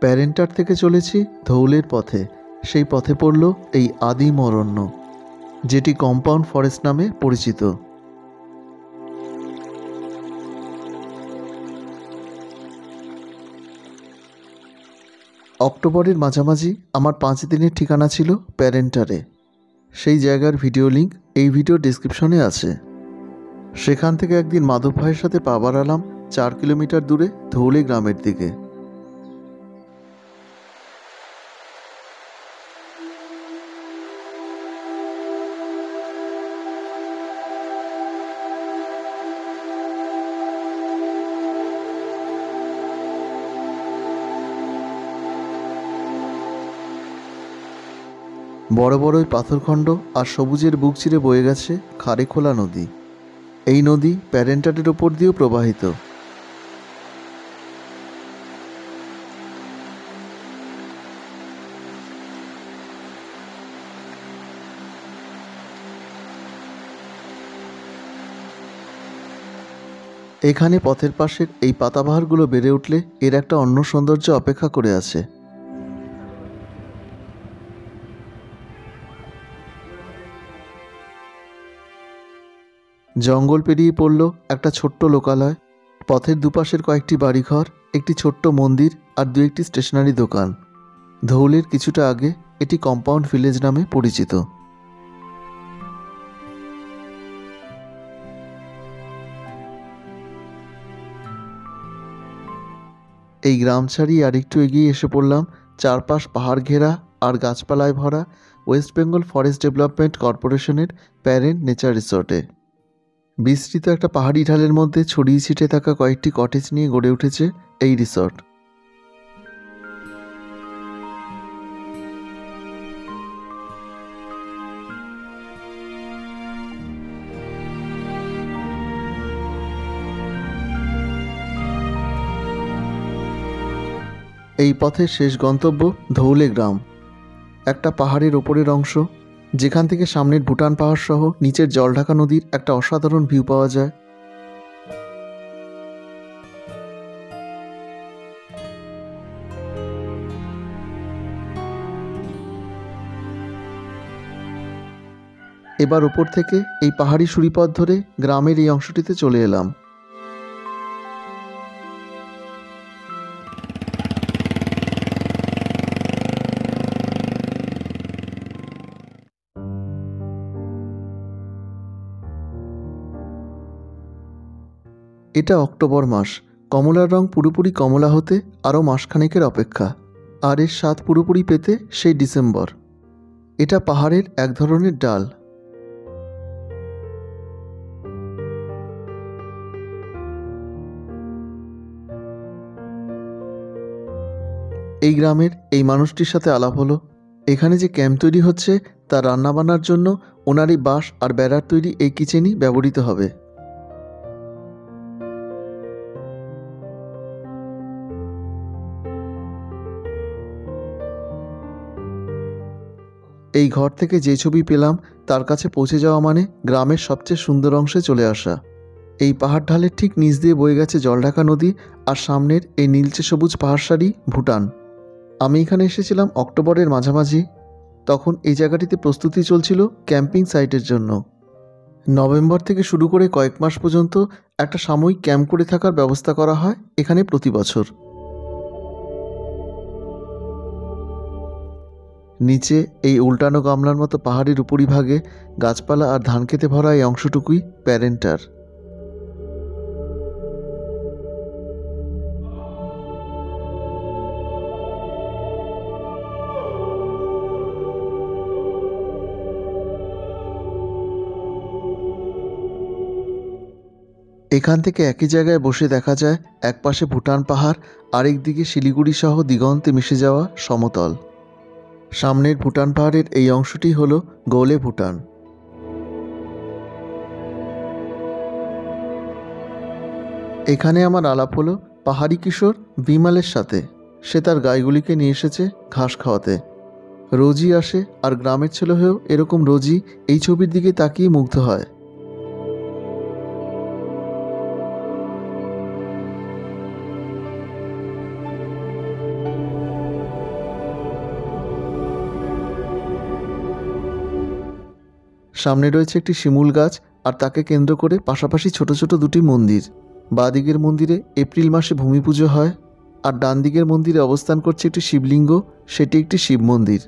প্যারেন্টার থেকে চলেছি ধৌলের পথে। সেই পথে পড়ল এই আদিম অরণ্য, যেটি কম্পাউন্ড ফরেস্ট নামে পরিচিত। অক্টোবরের মাঝামাঝি আমার 5 দিনের ঠিকানা ছিল প্যারেন্টারে। সেই জায়গার ভিডিও লিঙ্ক এই ভিডিও ডেসক্রিপশনে আছে। সেখান থেকে একদিন মাধব ভাইয়ের সাথে পা বাড়ালাম 4 কিলোমিটার দূরে ধৌলে গ্রামের দিকে। বড় বড় ওই পাথরখণ্ড আর সবুজের বুক চিরে বয়ে গেছে খারেখোলা নদী। এই নদী প্যারেন্টারের ওপর দিয়েও প্রবাহিত। এখানে পথের পাশের এই পাতাবাহারগুলো বেড়ে উঠলে এর একটা অন্য সৌন্দর্য অপেক্ষা করে আছে। জঙ্গল পেরিয়ে পড়ল একটা ছোট্ট লোকালয়। পথের দুপাশের কয়েকটি বাড়িঘর, একটি ছোট্ট মন্দির আর 2-1টি স্টেশনারি দোকান। ধৌলের কিছুটা আগে এটি কম্পাউন্ড ভিলেজ নামে পরিচিত। এই গ্রাম ছাড়িয়ে আরেকটু এগিয়ে এসে পড়লাম চারপাশ পাহাড় ঘেরা আর গাছপালায় ভরা ওয়েস্ট বেঙ্গল ফরেস্ট ডেভেলপমেন্ট কর্পোরেশনের প্যারেন্ট নেচার রিসর্টে। বিস্তৃত একটা পাহাড়ি ঢালের মধ্যে ছড়িয়ে ছিটে থাকা কয়েকটি কটেজ নিয়ে গড়ে উঠেছে এই রিসর্ট। এই পথের শেষ গন্তব্য ধৌলে গ্রাম, একটা পাহাড়ের ওপরের অংশ, যেখান থেকে সামনের ভুটান পাহাড় সহ নিচের জলঢাকা নদীর একটা অসাধারণ ভিউ পাওয়া যায়। এবার ওপর থেকে এই পাহাড়ি সুড়িপথ ধরে গ্রামের এই অংশটিতে চলে এলাম। এটা অক্টোবর মাস। কমলার রং পুরোপুরি কমলা হতে আরও মাসখানেকের অপেক্ষা, আর এর স্বাদ পুরোপুরি পেতে সেই ডিসেম্বর। এটা পাহাড়ের এক ধরনের ডাল। এই গ্রামের এই মানুষটির সাথে আলাপ হলো। এখানে যে ক্যাম্প তৈরি হচ্ছে তা রান্নাবান্নার জন্য ওনার এই বাঁশ আর বেড়ার তৈরি এই কিচেনই ব্যবহৃত হবে। এই ঘর থেকে যে ছবি পেলাম তার কাছে পৌঁছে যাওয়া মানে গ্রামের সবচেয়ে সুন্দর অংশে চলে আসা। এই পাহাড় ঢালের ঠিক নিচ দিয়ে বয়ে গেছে জলঢাকা নদী, আর সামনের এই নীলচে সবুজ পাহাড় সারি ভুটান। আমি এখানে এসেছিলাম অক্টোবরের মাঝামাঝি। তখন এই জায়গাটিতে প্রস্তুতি চলছিল ক্যাম্পিং সাইটের জন্য। নভেম্বর থেকে শুরু করে কয়েক মাস পর্যন্ত একটা সাময়িক ক্যাম্প করে থাকার ব্যবস্থা করা হয় এখানে প্রতি বছর। নিচে এই উল্টানো গামলার মতো পাহাড়ের উপরিভাগে গাছপালা আর ধান খেতে ভরা এই অংশটুকুই প্যারেন্টার। এখান থেকে একই জায়গায় বসে দেখা যায় একপাশে ভুটান পাহাড়, আরেক দিকে শিলিগুড়ি সহ দিগন্তে মিশে যাওয়া সমতল। সামনের ভুটান পাহাড়ের এই অংশটি হলো গোলে ভুটান। এখানে আমার আলাপ হলো পাহাড়ি কিশোর বিমালের সাথে। সে তার গাইগুলিকে নিয়ে এসেছে ঘাস খাওয়াতে। রোজই আসে, আর গ্রামের ছেলে হয়েও এরকম রোজই এই ছবির দিকে তাকিয়ে মুগ্ধ হয়। সামনে রয়েছে একটি শিমুল গাছ আর তাকে কেন্দ্র করে পাশাপাশি ছোট ছোট দুটি মন্দির। বাঁ দিকের মন্দিরে এপ্রিল মাসে ভূমি পুজো হয়, আর ডান দিকের মন্দিরে অবস্থান করছে একটি শিবলিঙ্গ, সেটি একটি শিব মন্দির।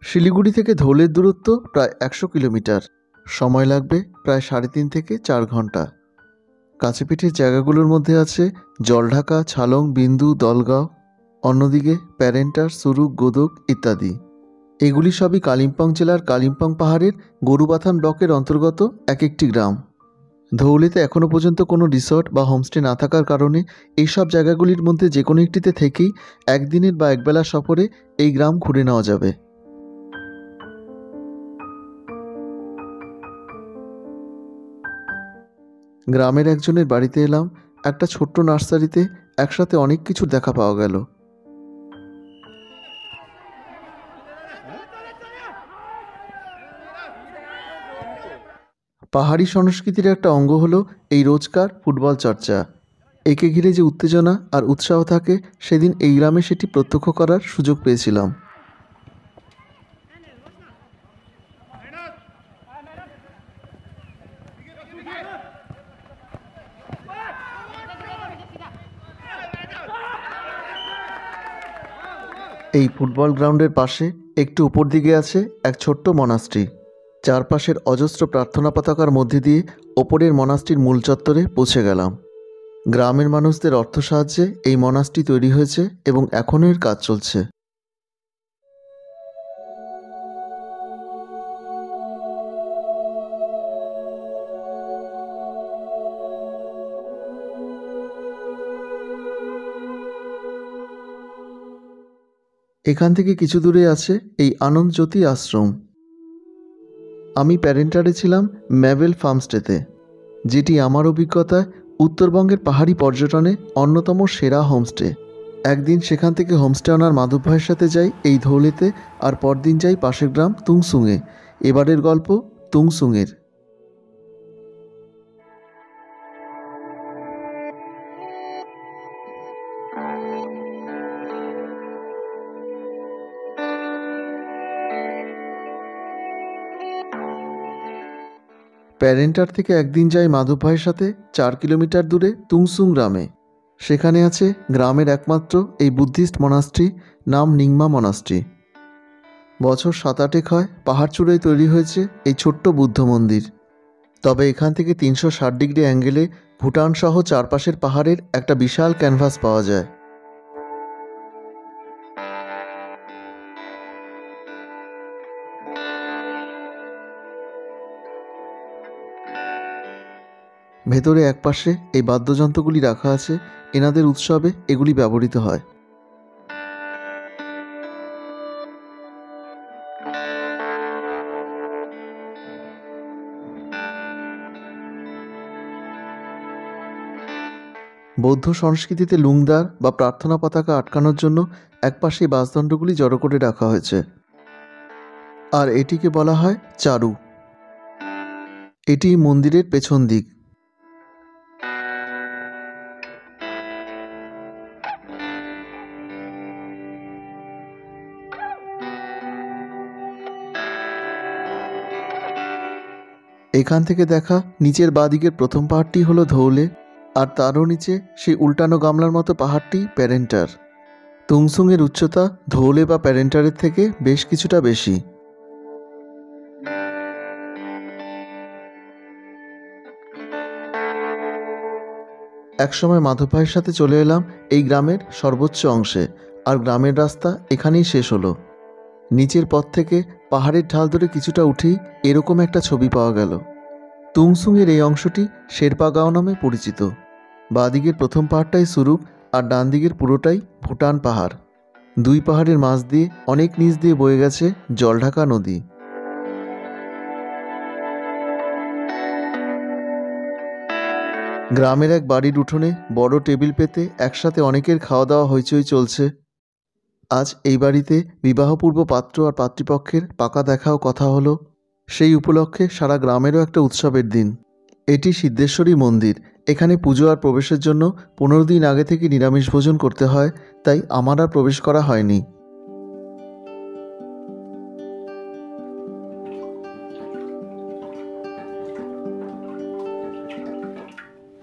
শিলিগুড়ি থেকে ধৌলের দূরত্ব প্রায় 100 কিলোমিটার। সময় লাগবে প্রায় 3.5 থেকে 4 ঘন্টা। কাছেপিঠের জায়গাগুলোর মধ্যে আছে জলঢাকা, ছালং, বিন্দু, দলগাঁও, অন্যদিকে প্যারেন্টার, সুরুক, গোদক ইত্যাদি। এগুলি সবই কালিম্পং জেলার কালিম্পং পাহাড়ের গরুবাথান ব্লকের অন্তর্গত এক একটি গ্রাম। ধৌলেতে এখনও পর্যন্ত কোনো রিসর্ট বা হোমস্টে না থাকার কারণে এইসব জায়গাগুলির মধ্যে যে কোনো একটিতে থেকেই একদিনের বা একবেলা সফরে এই গ্রাম ঘুরে নেওয়া যাবে। গ্রামের একজনের বাড়িতে এলাম। একটা ছোট্ট নার্সারিতে একসাথে অনেক কিছু দেখা পাওয়া গেল। পাহাড়ি সংস্কৃতির একটা অঙ্গ হলো এই রোজকার ফুটবল চর্চা। একে ঘিরে যে উত্তেজনা আর উৎসাহ থাকে, সেদিন এই গ্রামে সেটি প্রত্যক্ষ করার সুযোগ পেয়েছিলাম। এই ফুটবল গ্রাউন্ডের পাশে একটু উপর দিকে আছে এক ছোট্ট মনাস্ট্রি। চারপাশের অজস্র প্রার্থনা পতাকার মধ্যে দিয়ে ওপরের মনাস্ট্রির মূল চত্বরে পৌঁছে গেলাম। গ্রামের মানুষদের অর্থ সাহায্যে এই মনাস্ট্রি তৈরি হয়েছে এবং এখনও এর কাজ চলছে। এখান থেকে কিছু দূরে আছে এই আনন্দ জ্যোতি আশ্রম। আমি প্যারেন্টারে ছিলাম ম্যাভেল ফার্মস্টেতে, যেটি আমার অভিজ্ঞতায় উত্তরবঙ্গের পাহাড়ি পর্যটনে অন্যতম সেরা হোমস্টে। একদিন সেখান থেকে হোমস্টে ওনার মাধব ভাইয়ের সাথে যাই এই ধৌলেতে, আর পরদিন যাই পাশের গ্রাম তুংসুংয়ে। এবারের গল্প তুংসুংয়ের। প্যারেন্টার থেকে একদিন যাই মাধব ভাইয়ের সাথে 4 কিলোমিটার দূরে তুংসুং গ্রামে। সেখানে আছে গ্রামের একমাত্র এই বুদ্ধিস্ট মনাস্ট্রি, নাম নিংমা মনাস্ট্রি। বছর 7-8 হয় পাহাড় চূড়ায় তৈরি হয়েছে এই ছোট্ট বুদ্ধ মন্দির। তবে এখান থেকে 360 ডিগ্রি অ্যাঙ্গেলে ভুটান সহ চারপাশের পাহাড়ের একটা বিশাল ক্যানভাস পাওয়া যায়। ভেতরে একপাশে এই বাদ্যযন্ত্রগুলি রাখা আছে, এনাদের উৎসবে এগুলি ব্যবহৃত হয়। বৌদ্ধ সংস্কৃতিতে লুংদার বা প্রার্থনা পতাকা আটকানোর জন্য একপাশে এই বাসদণ্ডগুলি জড়ো করে রাখা হয়েছে, আর এটিকে বলা হয় চারু। এটি মন্দিরের পেছন দিক। এখান থেকে দেখা নিচের বাঁদিকের প্রথম পাহাড়টি হলো ধৌলে, আর তারও নিচে সেই উল্টানো গামলার মতো পাহাড়টি প্যারেন্টার। তুংসুংয়ের উচ্চতা ধৌলে বা প্যারেন্টারের থেকে বেশ কিছুটা বেশি। একসময় মাধব ভাইয়ের সাথে চলে এলাম এই গ্রামের সর্বোচ্চ অংশে, আর গ্রামের রাস্তা এখানেই শেষ হলো। নিচের পথ থেকে পাহাড়ের ঢাল ধরে কিছুটা উঠেই এরকম একটা ছবি পাওয়া গেল। তুংসুংয়ের এই অংশটি শেরপাগাঁও নামে পরিচিত। বাঁদিকের প্রথম পাহাড়টাই সুরুক, আর ডান দিকের পুরোটাই ভুটান পাহাড়। দুই পাহাড়ের মাঝ দিয়ে অনেক নিচ দিয়ে বয়ে গেছে জলঢাকা নদী। গ্রামের এক বাড়ির উঠোনে বড় টেবিল পেতে একসাথে অনেকের খাওয়া দাওয়া হইচই চলছে। আজ এই বাড়িতে বিবাহপূর্ব পাত্র আর পাত্রীপক্ষের পাকা দেখা ও কথা হলো। সেই উপলক্ষে সারা গ্রামেরও একটা উৎসবের দিন। এটি সিদ্ধেশ্বরী মন্দির। এখানে পুজো আর প্রবেশের জন্য 15 দিন আগে থেকে নিরামিষ ভোজন করতে হয়, তাই আমার আর প্রবেশ করা হয়নি।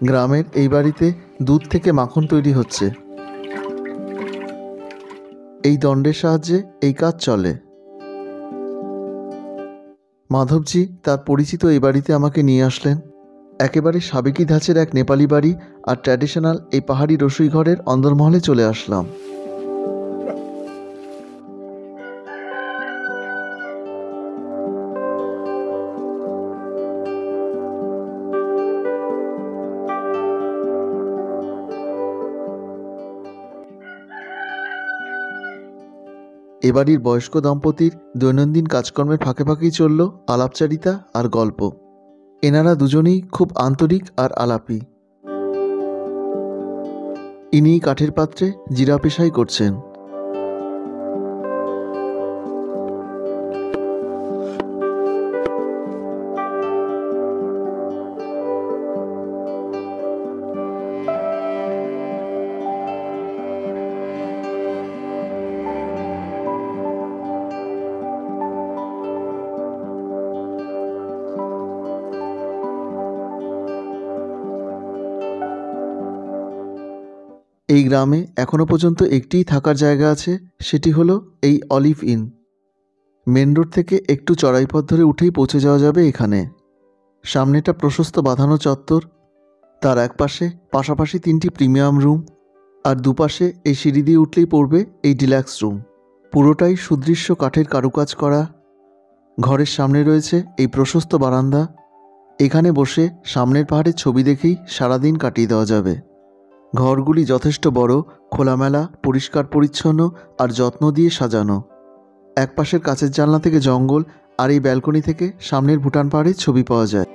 গ্রামের এই বাড়িতে দুধ থেকে মাখন তৈরি হচ্ছে। এই দণ্ডের সাহায্যে এই কাজ চলে। মাধবজি তার পরিচিত এই বাড়িতে আমাকে নিয়ে আসলেন। একেবারে সাবেকি ধাঁচের এক নেপালি বাড়ি আর ট্র্যাডিশনাল এই পাহাড়ি রসুই ঘরের অন্দরমহলে চলে আসলাম। এবাড়ির বয়স্ক দম্পতির দৈনন্দিন কাজকর্মের ফাঁকে ফাঁকেই চলল আলাপচারিতা আর গল্প। এনারা দুজনেই খুব আন্তরিক আর আলাপি। ইনি কাঠের পাত্রে জিরা পেশাই করছেন। এই গ্রামে এখনো পর্যন্ত একটিই থাকার জায়গা আছে, সেটি হলো এই অলিভ ইন। মেন রোড থেকে একটু চড়াই পথ ধরে উঠেই পৌঁছে যাওয়া যাবে এখানে। সামনেটা প্রশস্ত বাঁধানো চত্বর, তার একপাশে পাশাপাশি 3টি প্রিমিয়াম রুম, আর দুপাশে এই সিঁড়ি দিয়ে উঠলেই পড়বে এই ডিলাক্স রুম। পুরোটাই সুদৃশ্য কাঠের কারুকাজ করা। ঘরের সামনে রয়েছে এই প্রশস্ত বারান্দা। এখানে বসে সামনের পাহাড়ের ছবি দেখেই সারাদিন কাটিয়ে দেওয়া যাবে। ঘরগুলি যথেষ্ট বড়, খোলামেলা, পরিষ্কার পরিচ্ছন্ন আর যত্ন দিয়ে সাজানো। একপাশের কাচের জানলা থেকে জঙ্গল, আর এই ব্যালকনি থেকে সামনের ভুটান পাহাড়ের ছবি পাওয়া যায়।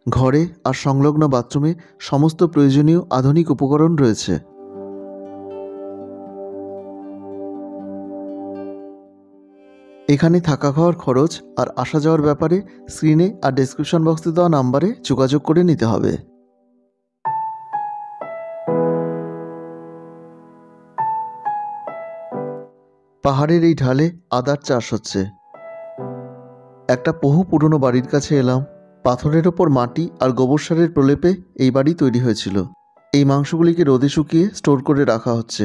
ঘরে আর সংলগ্ন বাথরুমে সমস্ত প্রয়োজনীয় আধুনিক উপকরণ রয়েছে। এখানে থাকা খাওয়ার খরচ আর আসা যাওয়ার ব্যাপারে স্ক্রিনে আর ডেসক্রিপশন বক্সে দেওয়া নাম্বারে যোগাযোগ করে নিতে হবে। পাহাড়ের এই ঢালে আদার চাষ হচ্ছে। একটা বহু পুরনো বাড়ির কাছে এলাম। পাথরের ওপর মাটি আর গোবর সারের প্রলেপে এই বাড়ি তৈরি হয়েছিল। এই মাংসগুলিকে রোদে শুকিয়ে স্টোর করে রাখা হচ্ছে।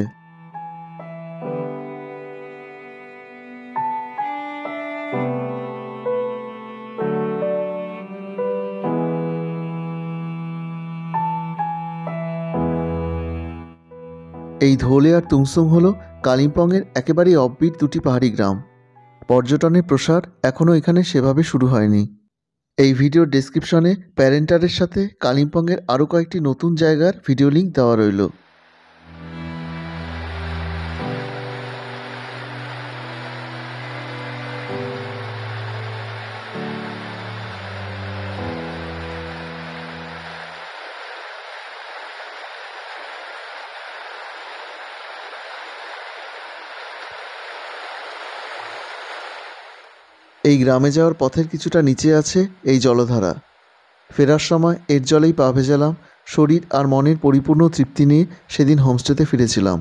এই ধোলে আর তুংসুং হলো কালিম্পংয়ের একেবারেই অফবিট দুটি পাহাড়ি গ্রাম। পর্যটনের প্রসার এখনও এখানে সেভাবে শুরু হয়নি। এই ভিডিওর ডেসক্রিপশনে প্যারেন্টারের সাথে কালিম্পংয়ের আরও কয়েকটি নতুন জায়গার ভিডিও লিঙ্ক দেওয়া রইল। এই গ্রামে যাওয়ার পথের কিছুটা নিচে আছে এই জলধারা। ফেরার সময় এর জলেই পা ভেজালাম। শরীর আর মনের পরিপূর্ণ তৃপ্তি নিয়ে সেদিন হোমস্টেতে ফিরেছিলাম।